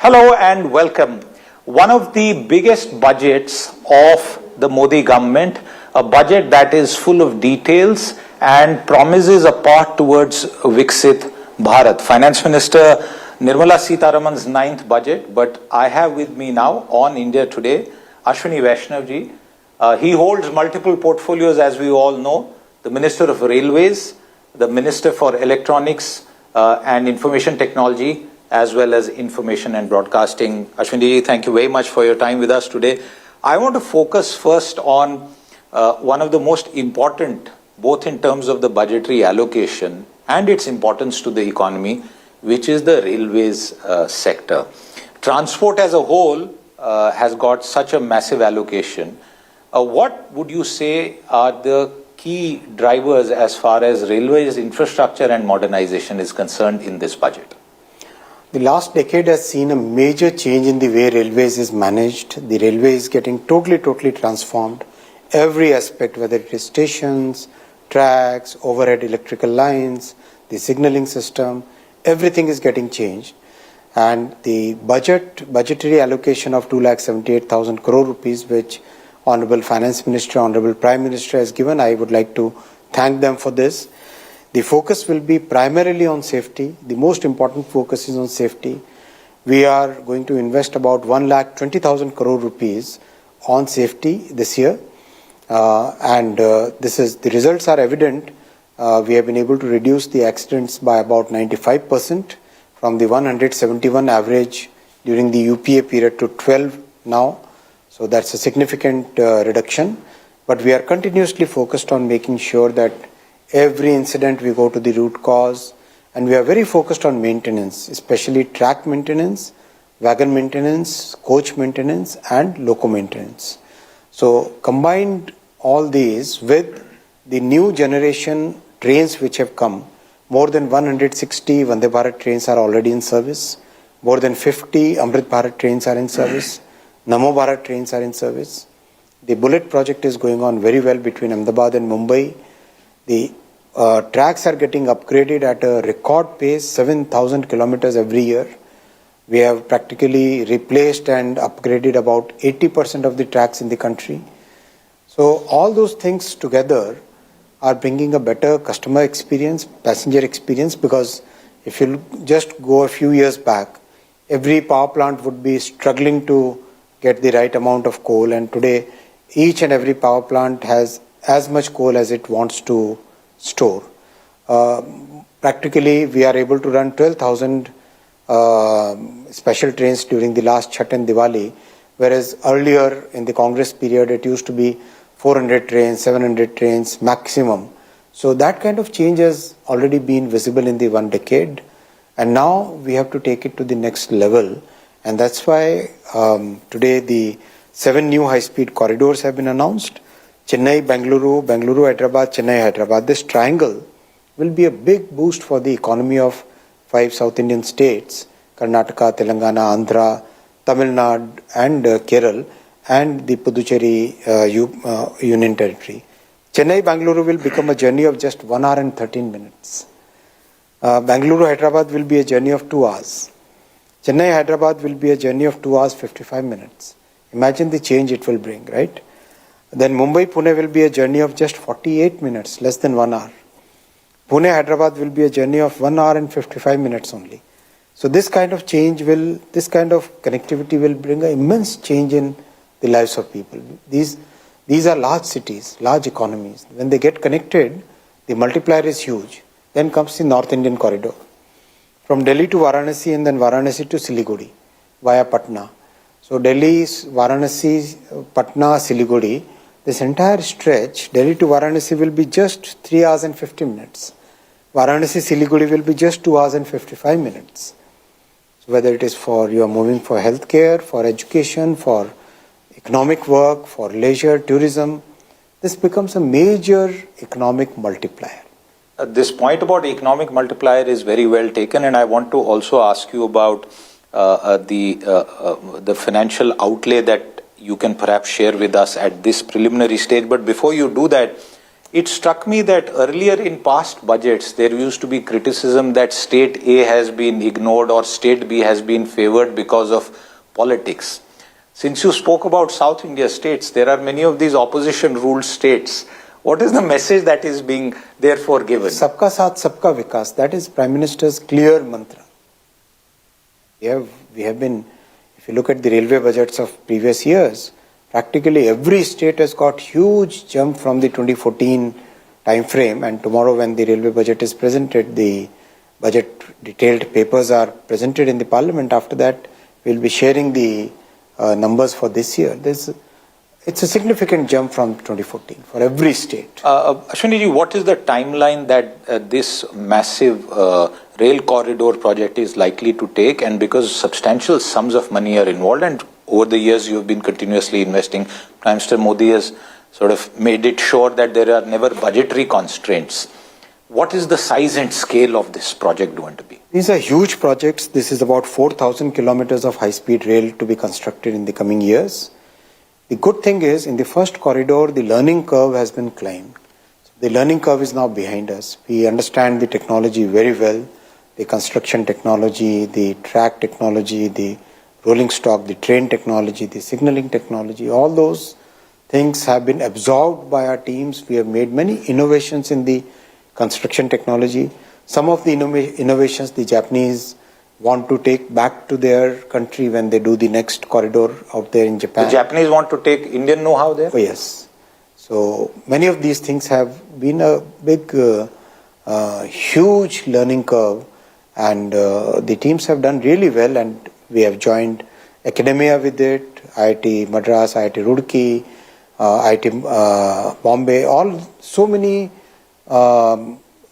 Hello and welcome. One of the biggest budgets of the Modi government, a budget that is full of details and promises a path towards Viksit Bharat. Finance Minister Nirmala Sitharaman's 9th budget, but I have with me now on India Today, Ashwini Vaishnaw ji. He holds multiple portfolios, as we all know, the Minister of Railways, the Minister for Electronics and Information Technology, as well as Information and Broadcasting. Ashwini ji, thank you very much for your time with us today. I want to focus first on one of the most important, both in terms of the budgetary allocation and its importance to the economy, which is the railways sector. Transport as a whole has got such a massive allocation. What would you say are the key drivers as far as railways infrastructure and modernization is concerned in this budget? The last decade has seen a major change in the way railways is managed. The railway is getting totally transformed. Every aspect, whether it is stations, tracks, overhead electrical lines, the signaling system, everything is getting changed. And the budgetary allocation of 2,78,000 crore rupees, which Honorable Finance Minister, Honorable Prime Minister has given, I would like to thank them for this. The focus will be primarily on safety. The most important focus is on safety. We are going to invest about 1,20,000 crore rupees on safety this year. The results are evident. We have been able to reduce the accidents by about 95% from the 171 average during the UPA period to 12 now. So that's a significant reduction. But we are continuously focused on making sure that every incident we go to the root cause, and we are very focused on maintenance, especially track maintenance, wagon maintenance, coach maintenance, and loco maintenance. So combined all these with the new generation trains which have come, more than 160 Vande Bharat trains are already in service, more than 50 Amrit Bharat trains are in service, Namo Bharat trains are in service. The Bullet project is going on very well between Ahmedabad and Mumbai. The tracks are getting upgraded at a record pace, 7,000 kilometers every year. We have practically replaced and upgraded about 80% of the tracks in the country. So all those things together are bringing a better customer experience, passenger experience, because if you just go a few years back, every power plant would be struggling to get the right amount of coal, and today each and every power plant has as much coal as it wants to store. Practically, we are able to run 12,000 special trains during the last Chhath and Diwali, whereas earlier in the Congress period, it used to be 400 trains, 700 trains maximum. So that kind of change has already been visible in the 1 decade. And now we have to take it to the next level. And that's why today the 7 new high-speed corridors have been announced. Chennai, Bengaluru, Hyderabad, Chennai, Hyderabad. This triangle will be a big boost for the economy of 5 South Indian states, Karnataka, Telangana, Andhra, Tamil Nadu and Kerala, and the Puducherry Union Territory. Chennai, Bengaluru will become a journey of just 1 hour and 13 minutes. Bengaluru, Hyderabad will be a journey of 2 hours. Chennai, Hyderabad will be a journey of 2 hours, 55 minutes. Imagine the change it will bring, right? Then Mumbai, Pune will be a journey of just 48 minutes, less than 1 hour. Pune, Hyderabad will be a journey of 1 hour and 55 minutes only. So this kind of change this kind of connectivity will bring an immense change in the lives of people. These are large cities, large economies. When they get connected, the multiplier is huge. Then comes the North Indian corridor. From Delhi to Varanasi and then Varanasi to Siliguri via Patna. So Delhi, Varanasi, Patna, Siliguri, this entire stretch, Delhi to Varanasi will be just 3 hours and 50 minutes. Varanasi, Siliguri will be just 2 hours and 55 minutes. So whether it is you are moving for healthcare, for education, for economic work, for leisure, tourism, this becomes a major economic multiplier. This point about economic multiplier is very well taken, and I want to also ask you about the financial outlay that you can perhaps share with us at this preliminary stage. But before you do that, It struck me that earlier in past budgets, there used to be criticism that state A has been ignored or state B has been favored because of politics. Since you spoke about South India states, there are many of these opposition-ruled states. What is the message that is being therefore given? Sabka Saath, Sabka Vikas. That is Prime Minister's clear mantra. We have been, if you look at the railway budgets of previous years, practically every state has got huge jump from the 2014 time frame, and tomorrow when the railway budget is presented, the budget detailed papers are presented in the parliament. After that, we'll be sharing the numbers for this year. It's a significant jump from 2014 for every state. Ashwini ji, what is the timeline that this massive rail corridor project is likely to take? And because substantial sums of money are involved, and over the years you have been continuously investing, Prime Minister Modi has sort of made it sure that there are never budgetary constraints. What is the size and scale of this project going to be? These are huge projects. This is about 4,000 kilometers of high-speed rail to be constructed in the coming years. The good thing is, in the first corridor, the learning curve has been climbed. The learning curve is now behind us. We understand the technology very well, the construction technology, the track technology, the rolling stock, the train technology, the signaling technology. All those things have been absorbed by our teams. We have made many innovations in the construction technology. Some of the innovations the Japanese want to take back to their country when they do the next corridor out there in Japan. The Japanese want to take Indian know-how there? Oh, yes. So many of these things have been a big, huge learning curve, and the teams have done really well, and we have joined academia with it, IIT Madras, IIT Roorkee, IIT Bombay, so many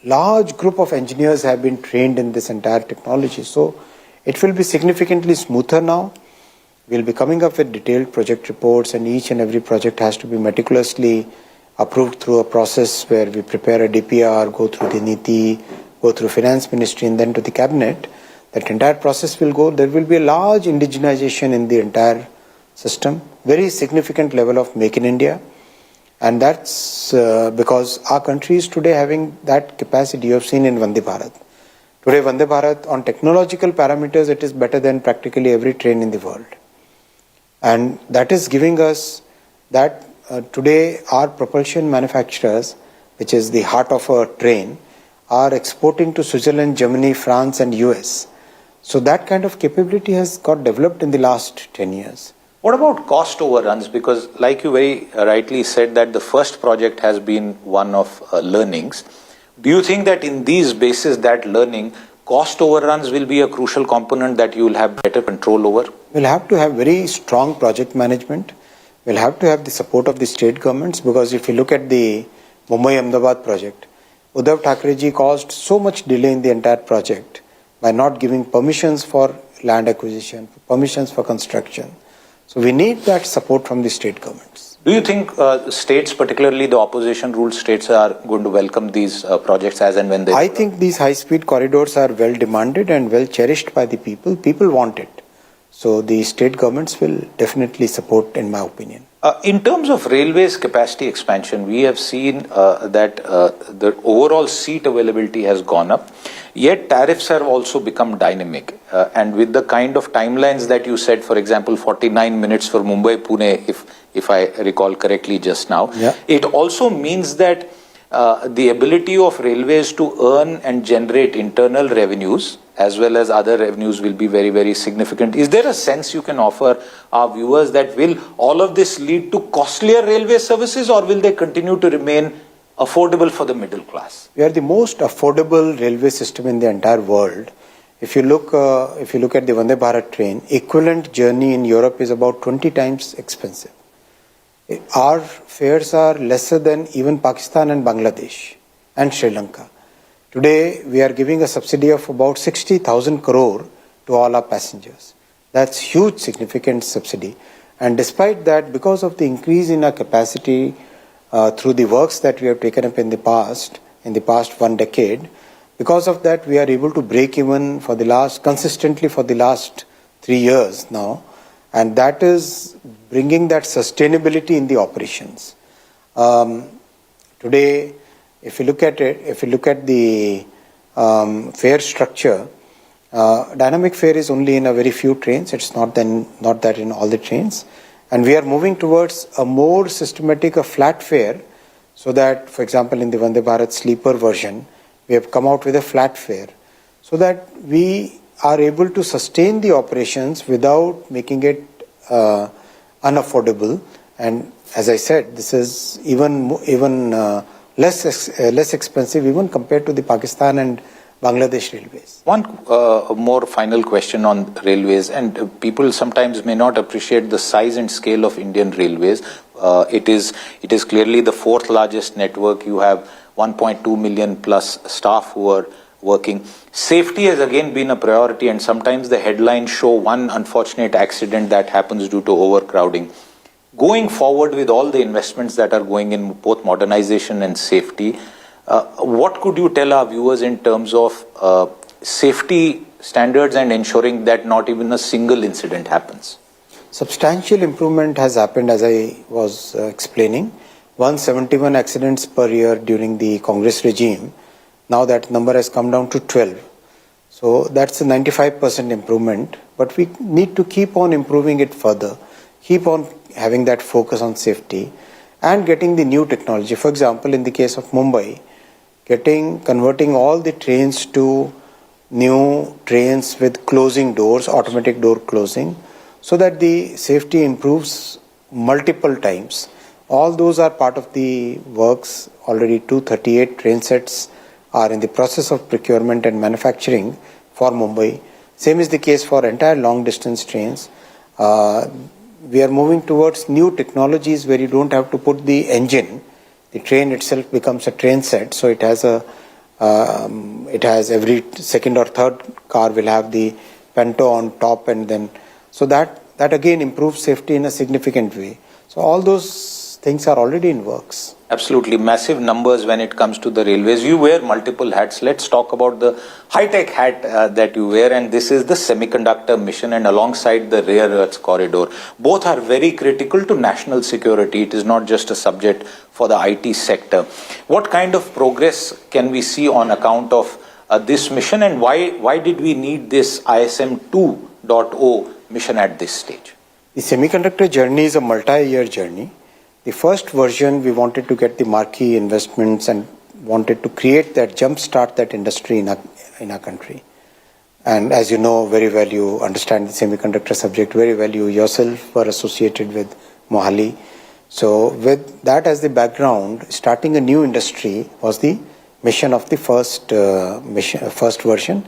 large group of engineers have been trained in this entire technology. So it will be significantly smoother now. We'll be coming up with detailed project reports, and each and every project has to be meticulously approved through a process where we prepare a DPR, go through the NITI, go through Finance Ministry, and then to the Cabinet. That entire process will go. There will be a large indigenization in the entire system, very significant level of Make in India. And that's because our country is today having that capacity. You have seen in Vande Bharat. Today, Vande Bharat, on technological parameters, it is better than practically every train in the world. And that is giving us that today our propulsion manufacturers, which is the heart of a train, are exporting to Switzerland, Germany, France, and US. So that kind of capability has got developed in the last 10 years. What about cost overruns? Because like you very rightly said that the first project has been one of learnings. Do you think that in these bases, that learning, cost overruns will be a crucial component that you will have better control over? We'll have to have very strong project management. We'll have to have the support of the state governments, because if you look at the Mumbai-Ahmedabad project, Uddhav Thackeray ji caused so much delay in the entire project by not giving permissions for land acquisition, permissions for construction. So we need that support from the state governments. Do you think states, particularly the opposition-ruled states, are going to welcome these projects as and when they... I think these high-speed corridors are well demanded and well cherished by the people. People want it. So the state governments will definitely support, in my opinion. In terms of railways capacity expansion, we have seen that the overall seat availability has gone up, yet tariffs have also become dynamic. And with the kind of timelines that you said, for example, 49 minutes for Mumbai-Pune, if I recall correctly just now, yeah. It also means that the ability of railways to earn and generate internal revenues as well as other revenues will be very, very significant. Is there a sense you can offer our viewers that will all of this lead to costlier railway services, or will they continue to remain affordable for the middle class? We are the most affordable railway system in the entire world. If you look at the Vande Bharat train, equivalent journey in Europe is about 20 times expensive. Our fares are lesser than even Pakistan and Bangladesh and Sri Lanka. Today, we are giving a subsidy of about 60,000 crore to all our passengers. That's huge, significant subsidy. And despite that, because of the increase in our capacity through the works that we have taken up in the past 1 decade, because of that, we are able to break even consistently for the last 3 years now. And that is bringing that sustainability in the operations. Today, if you look at it, if you look at the fare structure, dynamic fare is only in a very few trains. It's not that in all the trains. And we are moving towards a more systematic, a flat fare, so that, for example, in the Vande Bharat sleeper version, we have come out with a flat fare, so that we are able to sustain the operations without making it unaffordable. And as I said, this is even less expensive even compared to the Pakistan and Bangladesh railways. One more final question on railways, and people sometimes may not appreciate the size and scale of Indian railways. It is clearly the fourth largest network. You have 1.2 million plus staff who are working. Safety has again been a priority, and sometimes the headlines show one unfortunate accident that happens due to overcrowding. Going forward with all the investments that are going in both modernization and safety, what could you tell our viewers in terms of safety standards and ensuring that not even a single incident happens? Substantial improvement has happened, as I was explaining. 171 accidents per year during the Congress regime. Now that number has come down to 12. So that's a 95% improvement. But we need to keep on improving it further. Keep on having that focus on safety and getting the new technology. For example, in the case of Mumbai, converting all the trains to new trains with closing doors, automatic door closing, so that the safety improves multiple times. All those are part of the works. Already 238 train sets are in the process of procurement and manufacturing for Mumbai. Same is the case for entire long distance trains. We are moving towards new technologies where you don't have to put the engine. The train itself becomes a train set, so it has every second or third car will have the Panto on top, and then so that again improves safety in a significant way. So all those things are already in works. Absolutely, massive numbers when it comes to the railways. You wear multiple hats. Let's talk about the high-tech hat that you wear, and this is the Semiconductor mission, and alongside the rare earths corridor. Both are very critical to national security. It is not just a subject for the IT sector. What kind of progress can we see on account of this mission, and why did we need this ISM 2.0 mission at this stage? The semiconductor journey is a multi-year journey. The first version, we wanted to get the marquee investments and wanted to create that, jumpstart that industry in our country. And as you know very well, you understand the semiconductor subject very well. You yourself were associated with Mohali. So with that as the background, starting a new industry was the mission of the first version.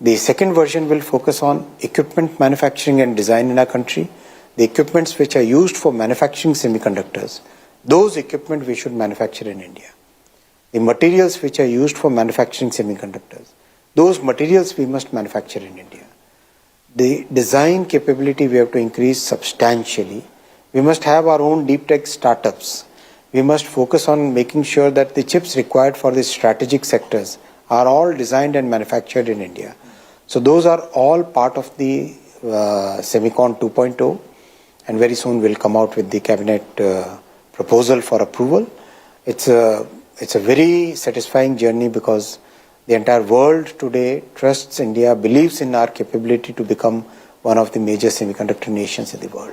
The second version will focus on equipment manufacturing and design in our country. The equipments which are used for manufacturing semiconductors, those equipment we should manufacture in India. The materials which are used for manufacturing semiconductors, those materials we must manufacture in India. The design capability we have to increase substantially. We must have our own deep tech startups. We must focus on making sure that the chips required for the strategic sectors are all designed and manufactured in India. So those are all part of the Semicon 2.0. And very soon we'll come out with the cabinet proposal for approval. It's a very satisfying journey because the entire world today trusts India, believes in our capability to become one of the major semiconductor nations in the world.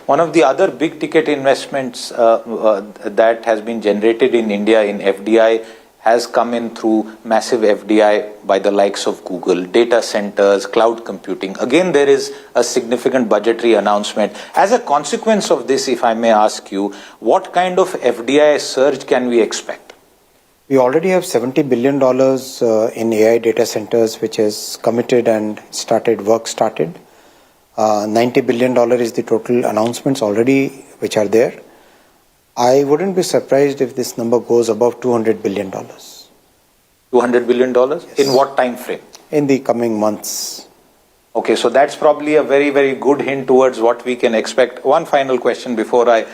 One of the other big ticket investments that has been generated in India in FDI has come in through massive FDI by the likes of Google, data centers, cloud computing. Again, there is a significant budgetary announcement. As a consequence of this, if I may ask you, what kind of FDI surge can we expect? We already have $70 billion in AI data centers, which is committed and work started. $90 billion is the total announcements already which are there. I wouldn't be surprised if this number goes above $200 billion. $200 billion? Yes. In what time frame? In the coming months. Okay, so that's probably a very, very good hint towards what we can expect. One final question before I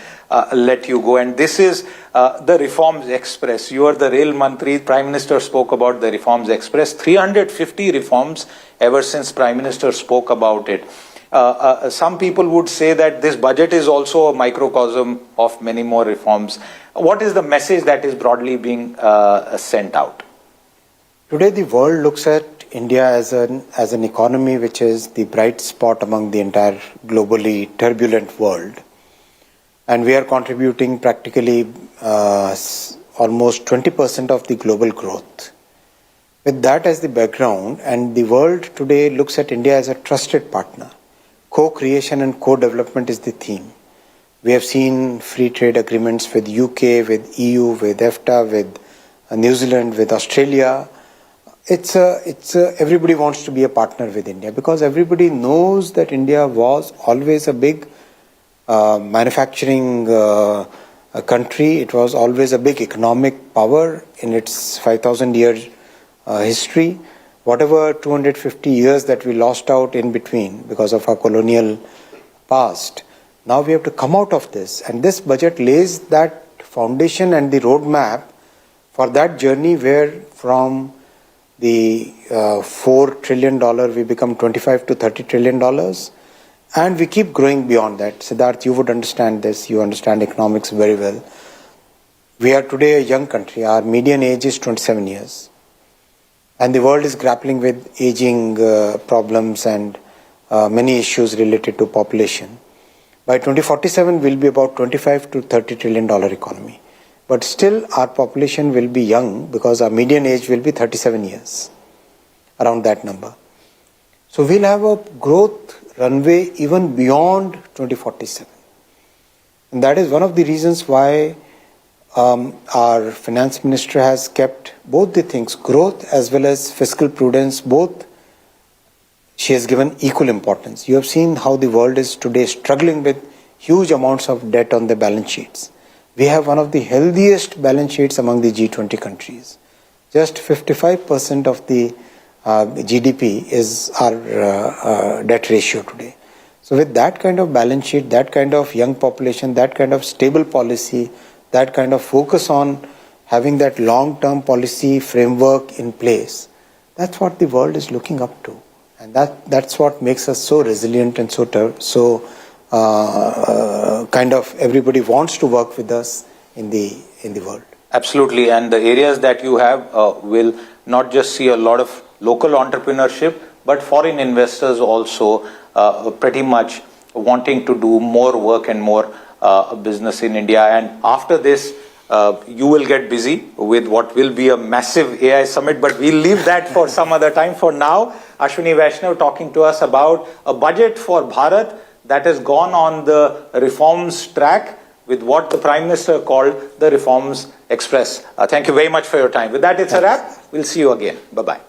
let you go, and this is the Reforms Express. You are the Rail Mantri. Prime Minister spoke about the Reforms Express. 350 reforms ever since Prime Minister spoke about it. Some people would say that this budget is also a microcosm of many more reforms. What is the message that is broadly being sent out? Today, the world looks at India as an economy which is the bright spot among the entire globally turbulent world. And we are contributing practically almost 20% of the global growth. With that as the background, and the world today looks at India as a trusted partner. Co-creation and co-development is the theme. We have seen free trade agreements with UK, with EU, with EFTA, with New Zealand, with Australia. Everybody wants to be a partner with India because everybody knows that India was always a big manufacturing country. It was always a big economic power in its 5,000-year history. Whatever 250 years that we lost out in between because of our colonial past, now we have to come out of this. And this budget lays that foundation and the roadmap for that journey where from the $4 trillion we become $25 to $30 trillion. And we keep growing beyond that. Siddharth, you would understand this. You understand economics very well. We are today a young country. Our median age is 27 years. And the world is grappling with aging problems and many issues related to population. By 2047, we'll be about $25 to $30 trillion economy. But still, our population will be young because our median age will be 37 years, around that number. So we'll have a growth runway even beyond 2047. And that is one of the reasons why our finance minister has kept both the things, growth as well as fiscal prudence, both she has given equal importance. You have seen how the world is today struggling with huge amounts of debt on the balance sheets. We have one of the healthiest balance sheets among the G20 countries. Just 55% of the GDP is our debt ratio today. So with that kind of balance sheet, that kind of young population, that kind of stable policy, that kind of focus on having that long-term policy framework in place, that's what the world is looking up to. And that's what makes us so resilient and so kind of everybody wants to work with us in the world. Absolutely, and the areas that you have will not just see a lot of local entrepreneurship, but foreign investors also pretty much wanting to do more work and more business in India. And after this, you will get busy with what will be a massive AI summit, but we'll leave that for some other time. For now, Ashwini Vaishnaw talking to us about a budget for Bharat that has gone on the reforms track with what the Prime Minister called the Reforms Express. Thank you very much for your time. With that, it's a wrap. We'll see you again. Bye-bye.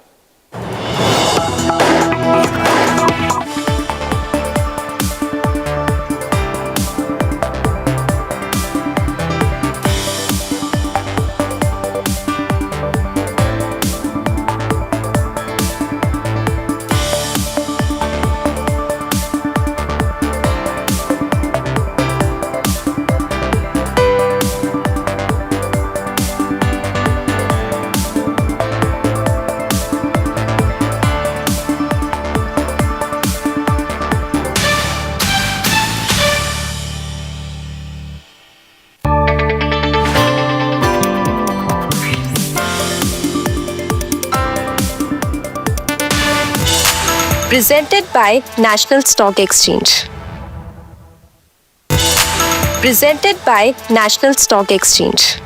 Presented by National Stock Exchange. Presented by National Stock Exchange.